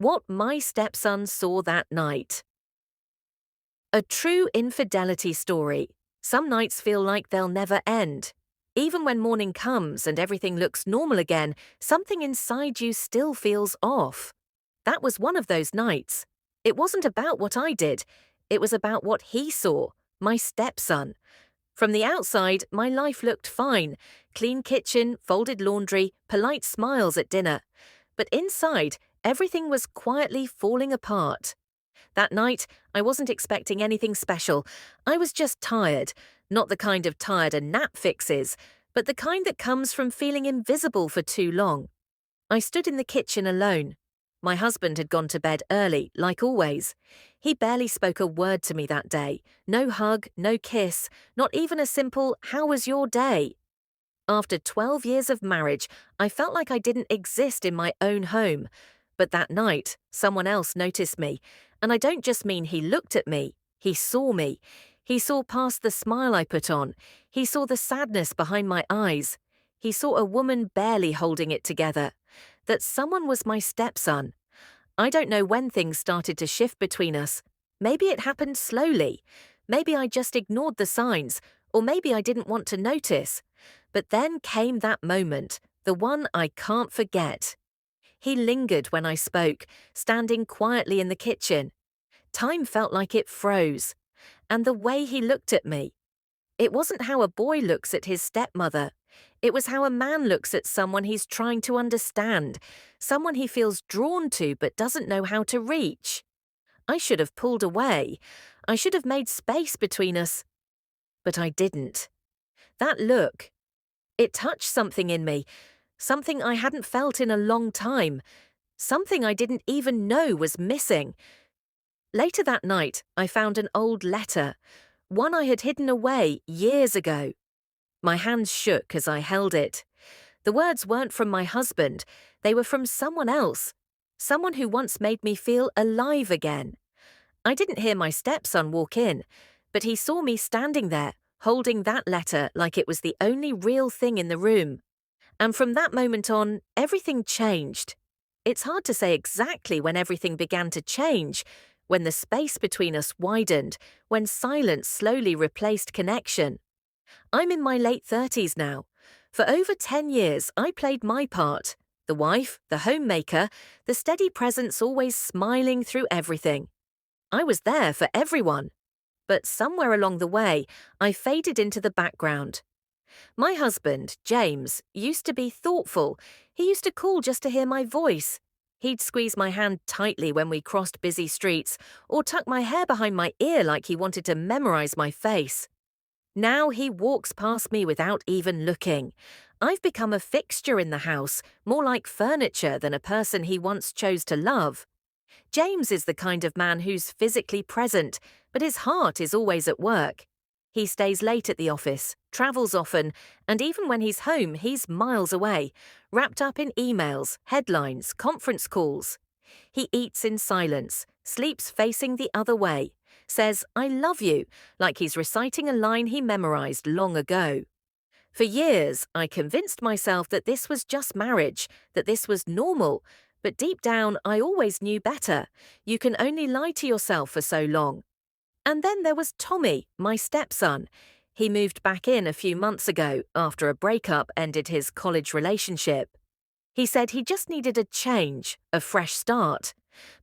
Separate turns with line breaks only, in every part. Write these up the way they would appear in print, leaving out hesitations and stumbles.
What my stepson saw that night. A true infidelity story. Some nights feel like they'll never end. Even when morning comes and everything looks normal again, something inside you still feels off. That was one of those nights. It wasn't about what I did. It was about what he saw, my stepson. From the outside, my life looked fine. Clean kitchen, folded laundry, polite smiles at dinner. But inside, everything was quietly falling apart. That night, I wasn't expecting anything special. I was just tired. Not the kind of tired a nap fixes, but the kind that comes from feeling invisible for too long. I stood in the kitchen alone. My husband had gone to bed early, like always. He barely spoke a word to me that day. No hug, no kiss, not even a simple, "How was your day?" After 12 years of marriage, I felt like I didn't exist in my own home. But that night, someone else noticed me. And I don't just mean he looked at me. He saw me. He saw past the smile I put on. He saw the sadness behind my eyes. He saw a woman barely holding it together. That someone was my stepson. I don't know when things started to shift between us. Maybe it happened slowly. Maybe I just ignored the signs. Or maybe I didn't want to notice. But then came that moment, the one I can't forget. He lingered when I spoke, standing quietly in the kitchen. Time felt like it froze. And the way he looked at me. It wasn't how a boy looks at his stepmother. It was how a man looks at someone he's trying to understand, someone he feels drawn to but doesn't know how to reach. I should have pulled away. I should have made space between us. But I didn't. That look, it touched something in me, something I hadn't felt in a long time, something I didn't even know was missing. Later that night, I found an old letter, one I had hidden away years ago. My hands shook as I held it. The words weren't from my husband, they were from someone else, someone who once made me feel alive again. I didn't hear my stepson walk in, but he saw me standing there, holding that letter like it was the only real thing in the room. And from that moment on, everything changed. It's hard to say exactly when everything began to change, when the space between us widened, when silence slowly replaced connection. I'm in my late 30s now. For over 10 years, I played my part. The wife, the homemaker, the steady presence always smiling through everything. I was there for everyone. But somewhere along the way, I faded into the background. My husband, James, used to be thoughtful. He used to call just to hear my voice. He'd squeeze my hand tightly when we crossed busy streets, or tuck my hair behind my ear like he wanted to memorize my face. Now he walks past me without even looking. I've become a fixture in the house, more like furniture than a person he once chose to love. James is the kind of man who's physically present, but his heart is always at work. He stays late at the office, travels often, and even when he's home, he's miles away, wrapped up in emails, headlines, conference calls. He eats in silence, sleeps facing the other way, says, "I love you," like he's reciting a line he memorized long ago. For years, I convinced myself that this was just marriage, that this was normal, but deep down, I always knew better. You can only lie to yourself for so long. And then there was Tommy, my stepson. He moved back in a few months ago after a breakup ended his college relationship. He said he just needed a change, a fresh start.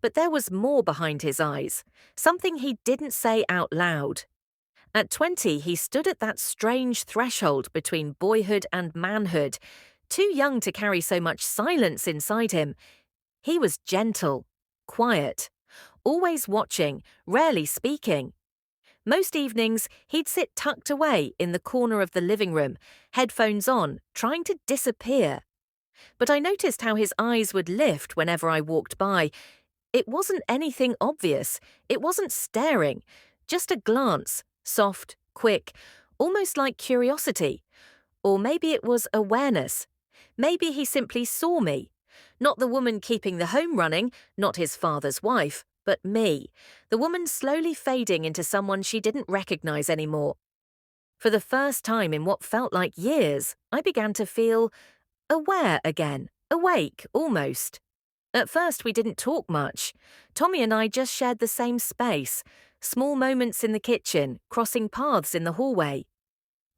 But there was more behind his eyes, something he didn't say out loud. At 20, he stood at that strange threshold between boyhood and manhood, too young to carry so much silence inside him. He was gentle, quiet, always watching, rarely speaking. Most evenings, he'd sit tucked away in the corner of the living room, headphones on, trying to disappear. But I noticed how his eyes would lift whenever I walked by. It wasn't anything obvious. It wasn't staring. Just a glance, soft, quick, almost like curiosity. Or maybe it was awareness. Maybe he simply saw me. Not the woman keeping the home running, not his father's wife, but me, the woman slowly fading into someone she didn't recognize anymore. For the first time in what felt like years, I began to feel aware again, awake almost. At first, we didn't talk much. Tommy and I just shared the same space, small moments in the kitchen, crossing paths in the hallway.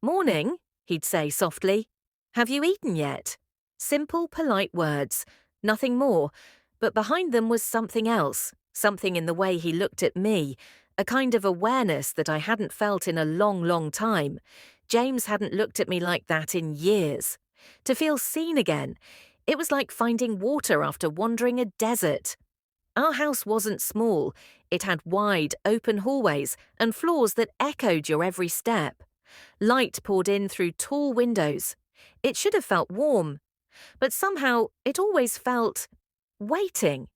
"Morning," he'd say softly. "Have you eaten yet?" Simple, polite words, nothing more, but behind them was something else, something in the way he looked at me, a kind of awareness that I hadn't felt in a long, long time. James hadn't looked at me like that in years. To feel seen again, it was like finding water after wandering a desert. Our house wasn't small. It had wide, open hallways and floors that echoed your every step. Light poured in through tall windows. It should have felt warm, but somehow it always felt waiting,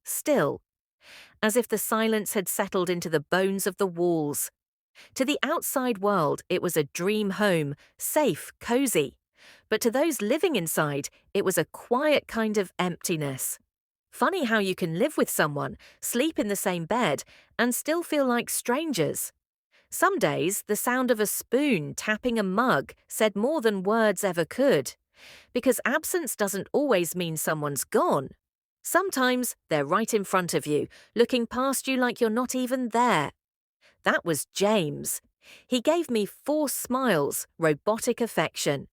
still, as if the silence had settled into the bones of the walls. To the outside world, it was a dream home, safe, cozy. But to those living inside, it was a quiet kind of emptiness. Funny how you can live with someone, sleep in the same bed, and still feel like strangers. Some days, the sound of a spoon tapping a mug said more than words ever could. Because absence doesn't always mean someone's gone. Sometimes they're right in front of you, looking past you like you're not even there. That was James. He gave me forced smiles, robotic affection.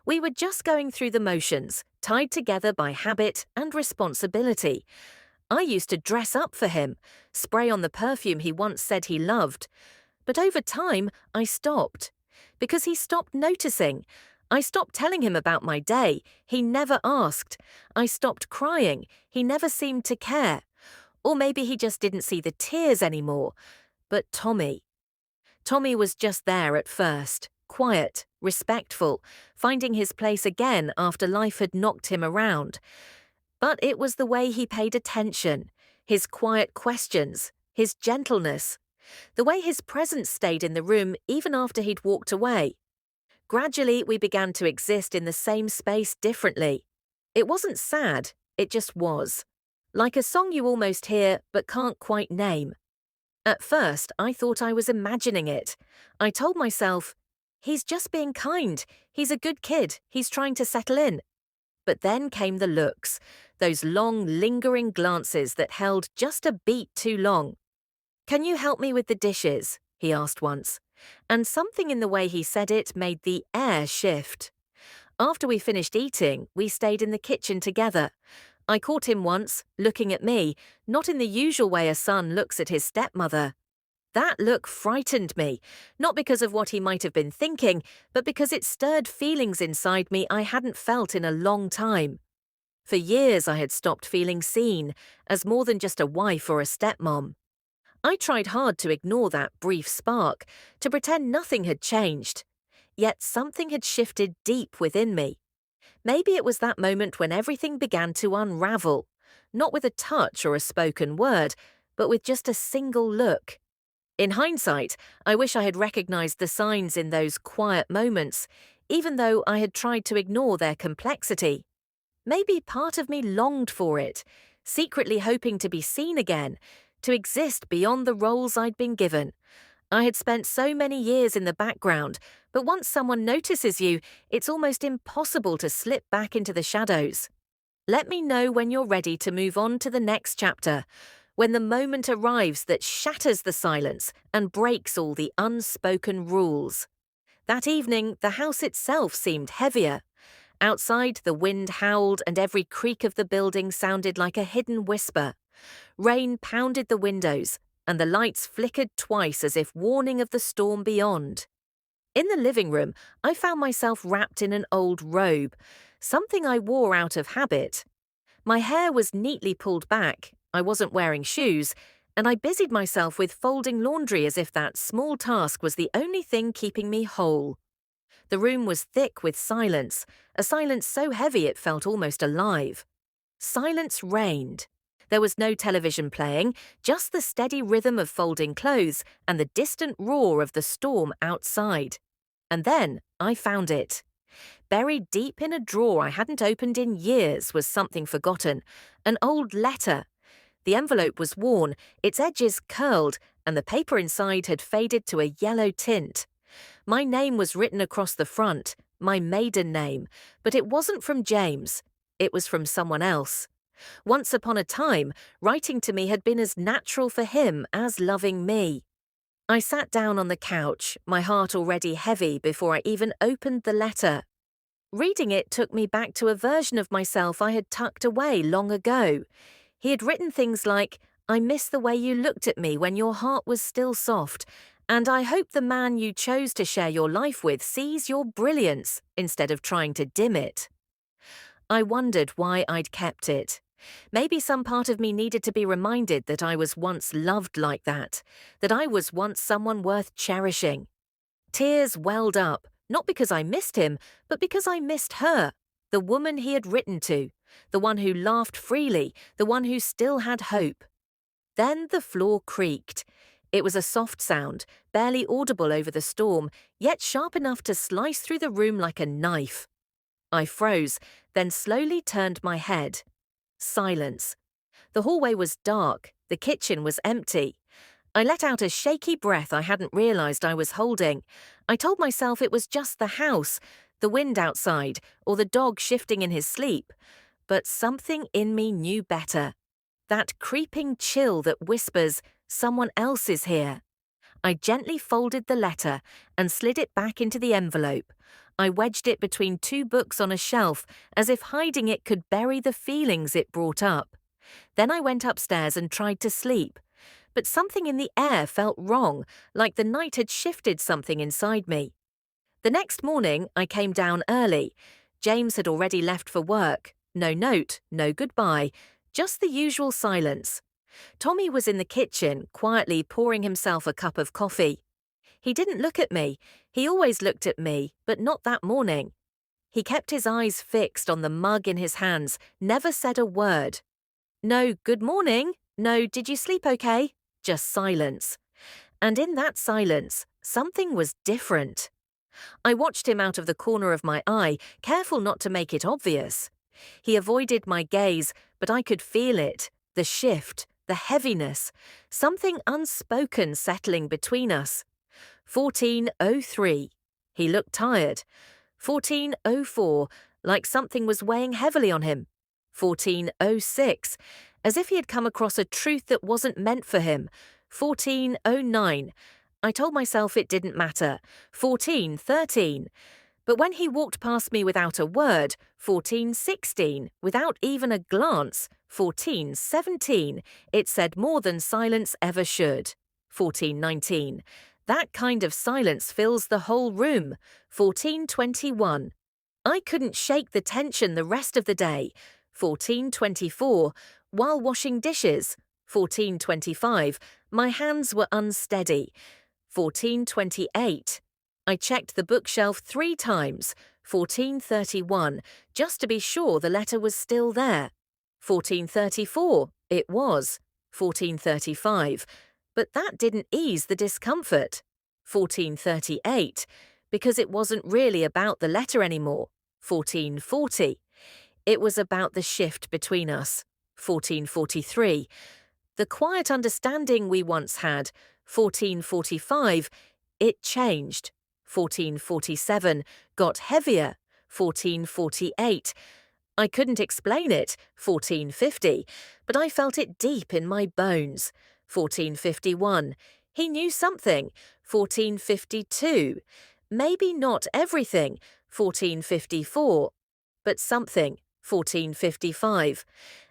We were just going through the motions, tied together by habit and responsibility. I used to dress up for him, spray on the perfume he once said he loved. But over time, I stopped. Because he stopped noticing. I stopped telling him about my day. He never asked. I stopped crying. He never seemed to care. Or maybe he just didn't see the tears anymore. But Tommy was just there at first, quiet, respectful, finding his place again after life had knocked him around. But it was the way he paid attention, his quiet questions, his gentleness, the way his presence stayed in the room even after he'd walked away. Gradually, we began to exist in the same space differently. It wasn't sad, it just was. Like a song you almost hear but can't quite name. At first, I thought I was imagining it. I told myself, he's just being kind, he's a good kid, he's trying to settle in. But then came the looks, those long, lingering glances that held just a beat too long. "Can you help me with the dishes?" he asked once. And something in the way he said it made the air shift. After we finished eating, we stayed in the kitchen together. I caught him once, looking at me, not in the usual way a son looks at his stepmother. That look frightened me, not because of what he might have been thinking, but because it stirred feelings inside me I hadn't felt in a long time. For years I had stopped feeling seen, as more than just a wife or a stepmom. I tried hard to ignore that brief spark, to pretend nothing had changed. Yet something had shifted deep within me. Maybe it was that moment when everything began to unravel, not with a touch or a spoken word, but with just a single look. In hindsight, I wish I had recognized the signs in those quiet moments, even though I had tried to ignore their complexity. Maybe part of me longed for it, secretly hoping to be seen again, to exist beyond the roles I'd been given. I had spent so many years in the background, but once someone notices you, it's almost impossible to slip back into the shadows. Let me know when you're ready to move on to the next chapter, when the moment arrives that shatters the silence and breaks all the unspoken rules. That evening, the house itself seemed heavier. Outside, the wind howled and every creak of the building sounded like a hidden whisper. Rain pounded the windows, and the lights flickered twice as if warning of the storm beyond. In the living room, I found myself wrapped in an old robe, something I wore out of habit. My hair was neatly pulled back, I wasn't wearing shoes, and I busied myself with folding laundry as if that small task was the only thing keeping me whole. The room was thick with silence, a silence so heavy it felt almost alive. Silence reigned. There was no television playing, just the steady rhythm of folding clothes and the distant roar of the storm outside. And then I found it. Buried deep in a drawer I hadn't opened in years was something forgotten, an old letter. The envelope was worn, its edges curled, and the paper inside had faded to a yellow tint. My name was written across the front, my maiden name, but it wasn't from James. It was from someone else. Once upon a time, writing to me had been as natural for him as loving me. I sat down on the couch, my heart already heavy before I even opened the letter. Reading it took me back to a version of myself I had tucked away long ago. He had written things like, "I miss the way you looked at me when your heart was still soft, and I hope the man you chose to share your life with sees your brilliance instead of trying to dim it." I wondered why I'd kept it. Maybe some part of me needed to be reminded that I was once loved like that I was once someone worth cherishing. Tears welled up, not because I missed him, but because I missed her, the woman he had written to, the one who laughed freely, the one who still had hope. Then the floor creaked. It was a soft sound, barely audible over the storm, yet sharp enough to slice through the room like a knife. I froze, then slowly turned my head. Silence. The hallway was dark, the kitchen was empty. I let out a shaky breath I hadn't realized I was holding. I told myself it was just the house, the wind outside, or the dog shifting in his sleep. But something in me knew better. That creeping chill that whispers, "Someone else is here." I gently folded the letter and slid it back into the envelope. I wedged it between two books on a shelf, as if hiding it could bury the feelings it brought up. Then I went upstairs and tried to sleep. But something in the air felt wrong, like the night had shifted something inside me. The next morning, I came down early. James had already left for work. No note, no goodbye, just the usual silence. Tommy was in the kitchen, quietly pouring himself a cup of coffee. He didn't look at me. He always looked at me, but not that morning. He kept his eyes fixed on the mug in his hands, never said a word. No good morning, no did you sleep okay? Just silence. And in that silence, something was different. I watched him out of the corner of my eye, careful not to make it obvious. He avoided my gaze, but I could feel it, the shift, the heaviness, something unspoken settling between us. 14:03. He looked tired. 14:04, like something was weighing heavily on him. 14:06, as if he had come across a truth that wasn't meant for him. 14:09. I told myself it didn't matter. 14:13. But when he walked past me without a word, 14:16, without even a glance, 14:17, it said more than silence ever should. 14:19. That kind of silence fills the whole room. 14:21. I couldn't shake the tension the rest of the day. 14:24. While washing dishes. 14:25. My hands were unsteady. 14:28. I checked the bookshelf 3 times. 14:31, just to be sure the letter was still there. 14:34, it was. 14:35, but that didn't ease the discomfort. 14:38, because it wasn't really about the letter anymore. 14:40, it was about the shift between us. 14:43, the quiet understanding we once had. 14:45, it changed. 14:47, got heavier. 14:48, I couldn't explain it. 14:50, but I felt it deep in my bones. 14:51, he knew something. 14:52, maybe not everything. 14:54, but something. 14:55.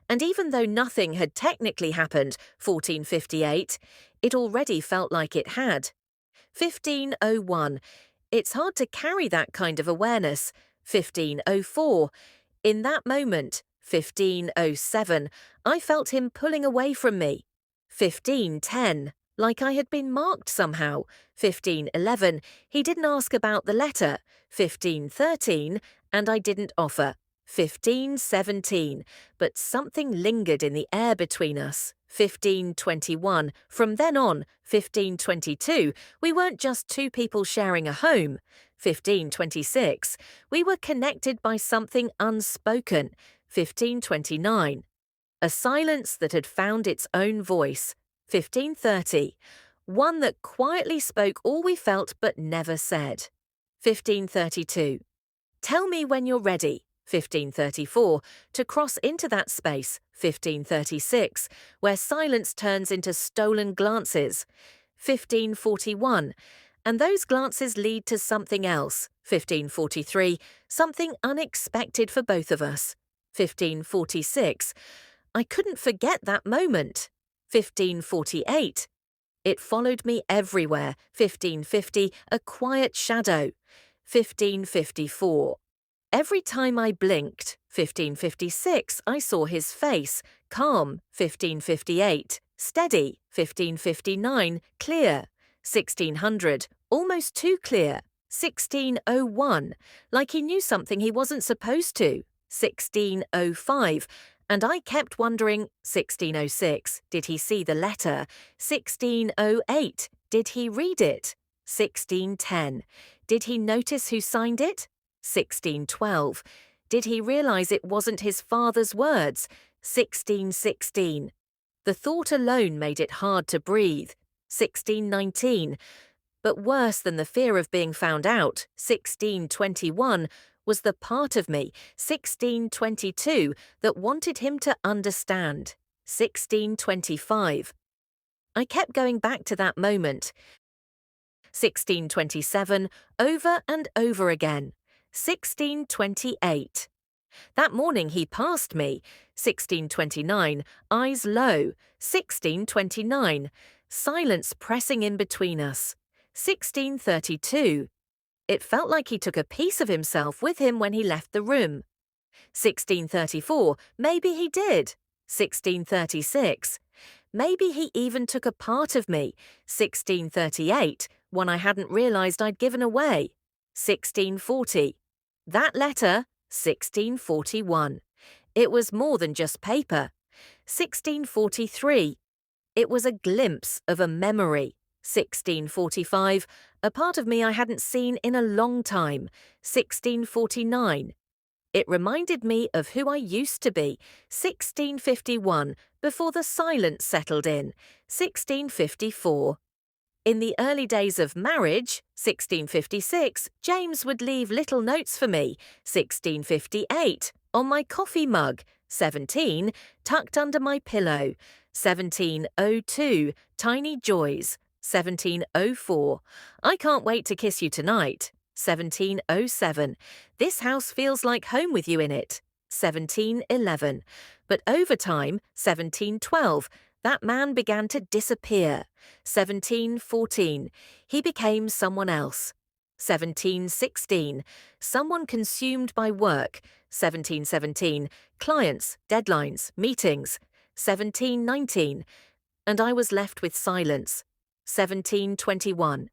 And even though nothing had technically happened, 14:58, it already felt like it had. 15:01, it's hard to carry that kind of awareness. 15:04, in that moment. 15:07, I felt him pulling away from me. 15:10, like I had been marked somehow. 15:11, he didn't ask about the letter. 15:13, and I didn't offer. 15:17, but something lingered in the air between us. 15:21, from then on. 15:22, we weren't just two people sharing a home. 15:26, we were connected by something unspoken. 15:29, a silence that had found its own voice. 15:30, one that quietly spoke all we felt but never said. 15:32, tell me when you're ready. 1534, to cross into that space, 1536, where silence turns into stolen glances, 1541, and those glances lead to something else, 1543, something unexpected for both of us, 1546. I couldn't forget that moment, 1548. It followed me everywhere, 1550, a quiet shadow, 1554. Every time I blinked, 1556, I saw his face, calm, 1558, steady, 1559, clear, 1600, almost too clear, 1601, like he knew something he wasn't supposed to, 1605, and I kept wondering, 1606, did he see the letter? 1608, did he read it? 1610, did he notice who signed it? 1612. Did he realize it wasn't his father's words? 1616. The thought alone made it hard to breathe. 1619. But worse than the fear of being found out, 1621, was the part of me, 1622, that wanted him to understand. 1625. I kept going back to that moment. 1627, over and over again. 1628. That morning he passed me. 1629, eyes low. 1629, silence pressing in between us. 1632. It felt like he took a piece of himself with him when he left the room. 1634, maybe he did. 1636. Maybe he even took a part of me. 1638, one I hadn't realized I'd given away. 1640. That letter, 1641. It was more than just paper. 1643. It was a glimpse of a memory. 1645. A part of me I hadn't seen in a long time. 1649. It reminded me of who I used to be. 1651, before the silence settled in. 1654. In the early days of marriage, 1656, James would leave little notes for me. 1658, on my coffee mug. 17, tucked under my pillow. 1702, tiny joys. 1704, I can't wait to kiss you tonight. 1707, this house feels like home with you in it. 1711, but over time, 1712, that man began to disappear. 1714, he became someone else. 1716, someone consumed by work. 1717, clients, deadlines, meetings. 1719, and I was left with silence. 1721.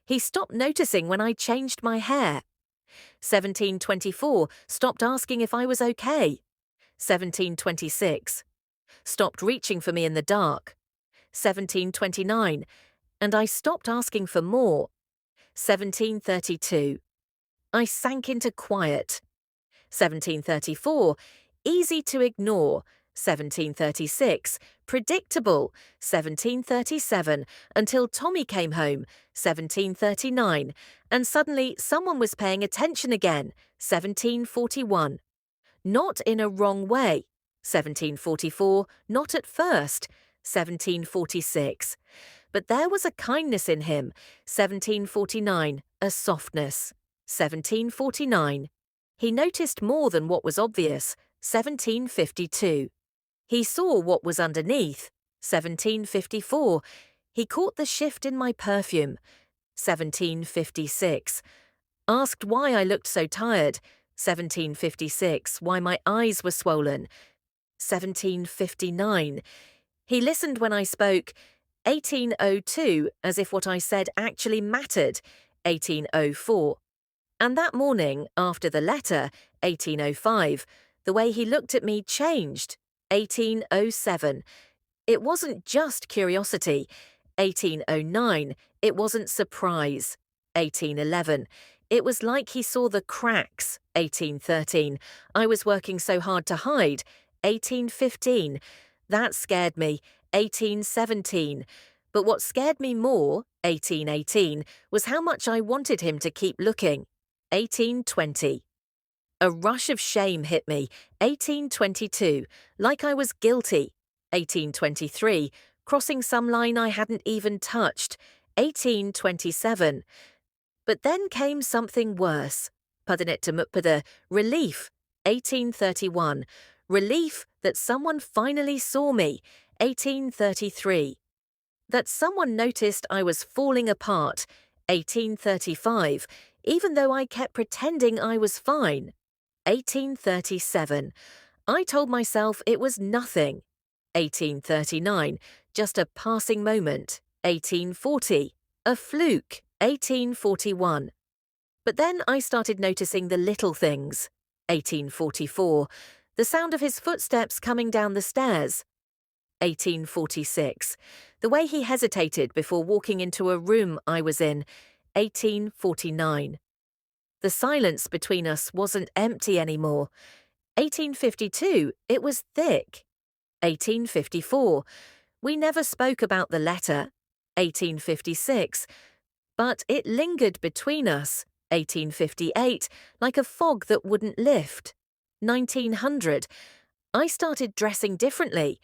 He stopped noticing when I changed my hair. 1724, stopped asking if I was okay. 1726, stopped reaching for me in the dark. 1729, and I stopped asking for more. 1732, I sank into quiet. 1734, easy to ignore. 1736, predictable. 1737, until Tommy came home. 1739, and suddenly someone was paying attention again. 1741. Not in a wrong way. 1744, not at first. 1746. But there was a kindness in him. 1749, a softness. 1749. He noticed more than what was obvious. 1752. He saw what was underneath. 1754. He caught the shift in my perfume. 1756. Asked why I looked so tired. 1756. Why my eyes were swollen. 1759. He listened when I spoke. 1802, as if what I said actually mattered. 1804. And that morning, after the letter, 1805, the way he looked at me changed. 1807. It wasn't just curiosity. 1809. It wasn't surprise. 1811. It was like he saw the cracks. 1813. I was working so hard to hide. 1815. That scared me. 1817. But what scared me more, 1818, was how much I wanted him to keep looking. 1820. A rush of shame hit me. 1822, like I was guilty. 1823, crossing some line I hadn't even touched. 1827. But then came something worse. Padanettamuppada, relief. 1831. Relief that someone finally saw me. 1833. That someone noticed I was falling apart. 1835. Even though I kept pretending I was fine. 1837. I told myself it was nothing. 1839. Just a passing moment. 1840. A fluke. 1841. But then I started noticing the little things. 1844. The sound of his footsteps coming down the stairs. 1846. The way he hesitated before walking into a room I was in. 1849. The silence between us wasn't empty anymore. 1852, it was thick. 1854, we never spoke about the letter. 1856, but it lingered between us. 1858, like a fog that wouldn't lift. 1900, I started dressing differently.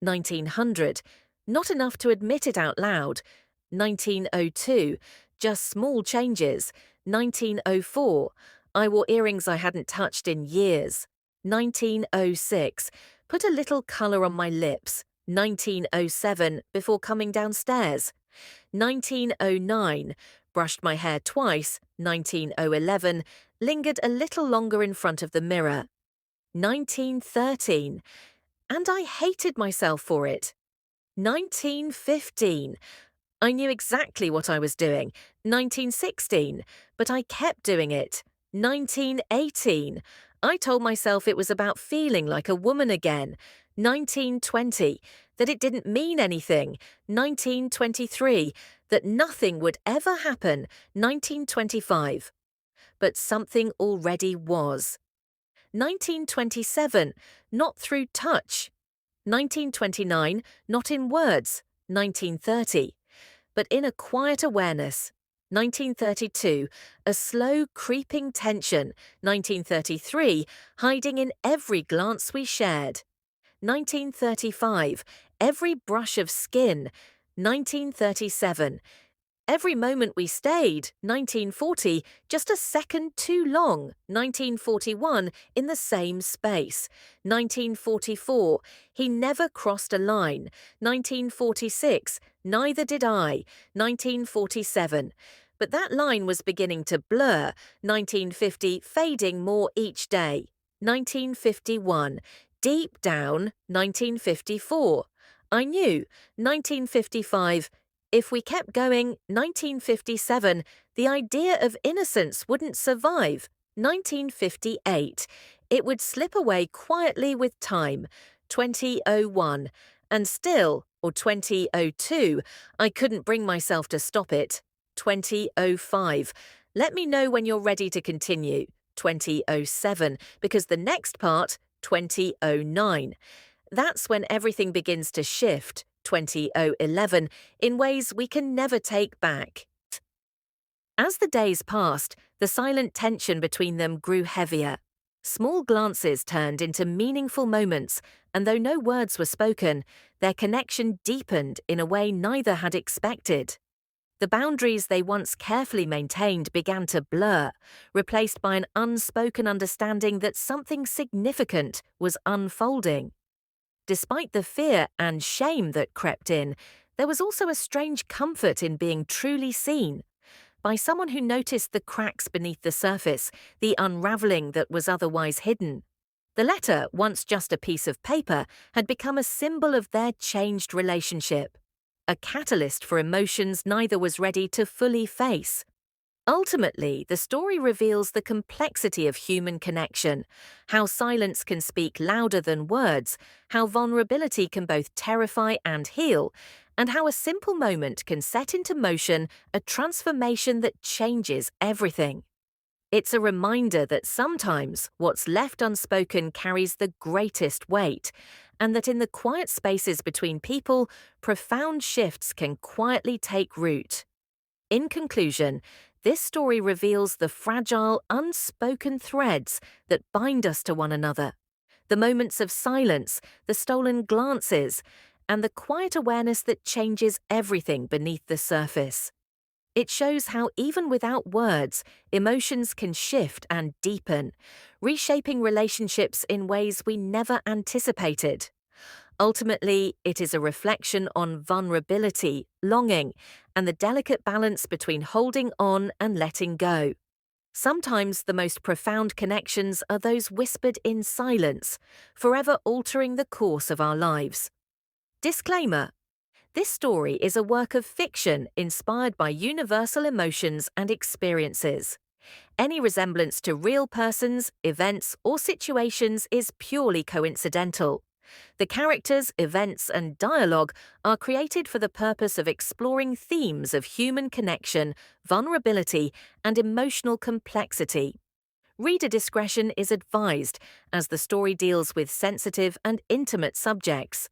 1900, not enough to admit it out loud. 1902, just small changes. 1904, I wore earrings I hadn't touched in years. 1906, put a little colour on my lips. 1907, before coming downstairs. 1909, brushed my hair twice. 1911, lingered a little longer in front of the mirror. 1913, and I hated myself for it. 1915, I knew exactly what I was doing. 1916, but I kept doing it. 1918, I told myself it was about feeling like a woman again. 1920, that it didn't mean anything. 1923, that nothing would ever happen. 1925, but something already was. 1927, not through touch. 1929, not in words. 1930, but in a quiet awareness. 1932, a slow creeping tension. 1933, hiding in every glance we shared. 1935, every brush of skin. 1937, every moment we stayed. 1940, just a second too long. 1941, in the same space. 1944, he never crossed a line. 1946, neither did I. 1947, but that line was beginning to blur. 1950, fading more each day. 1951, deep down. 1954, I knew. 1955, if we kept going. 1957, the idea of innocence wouldn't survive. 1958, it would slip away quietly with time. 2001, and still, or 2002, I couldn't bring myself to stop it. 2005, let me know when you're ready to continue. 2007, because the next part, 2009. That's when everything begins to shift. 2011, in ways we can never take back. As the days passed, the silent tension between them grew heavier. Small glances turned into meaningful moments, and though no words were spoken, their connection deepened in a way neither had expected. The boundaries they once carefully maintained began to blur, replaced by an unspoken understanding that something significant was unfolding. Despite the fear and shame that crept in, there was also a strange comfort in being truly seen by someone who noticed the cracks beneath the surface, the unraveling that was otherwise hidden. The letter, once just a piece of paper, had become a symbol of their changed relationship, a catalyst for emotions neither was ready to fully face. Ultimately, the story reveals the complexity of human connection, how silence can speak louder than words, how vulnerability can both terrify and heal, and how a simple moment can set into motion a transformation that changes everything. It's a reminder that sometimes what's left unspoken carries the greatest weight, and that in the quiet spaces between people, profound shifts can quietly take root. In conclusion, This story reveals the fragile, unspoken threads that bind us to one another. The moments of silence, the stolen glances, and the quiet awareness that changes everything beneath the surface. It shows how, even without words, emotions can shift and deepen, reshaping relationships in ways we never anticipated. Ultimately, it is a reflection on vulnerability, longing, and the delicate balance between holding on and letting go. Sometimes the most profound connections are those whispered in silence, forever altering the course of our lives. Disclaimer: this story is a work of fiction inspired by universal emotions and experiences. Any resemblance to real persons, events, or situations is purely coincidental. The characters, events, and dialogue are created for the purpose of exploring themes of human connection, vulnerability, and emotional complexity. Reader discretion is advised, as the story deals with sensitive and intimate subjects.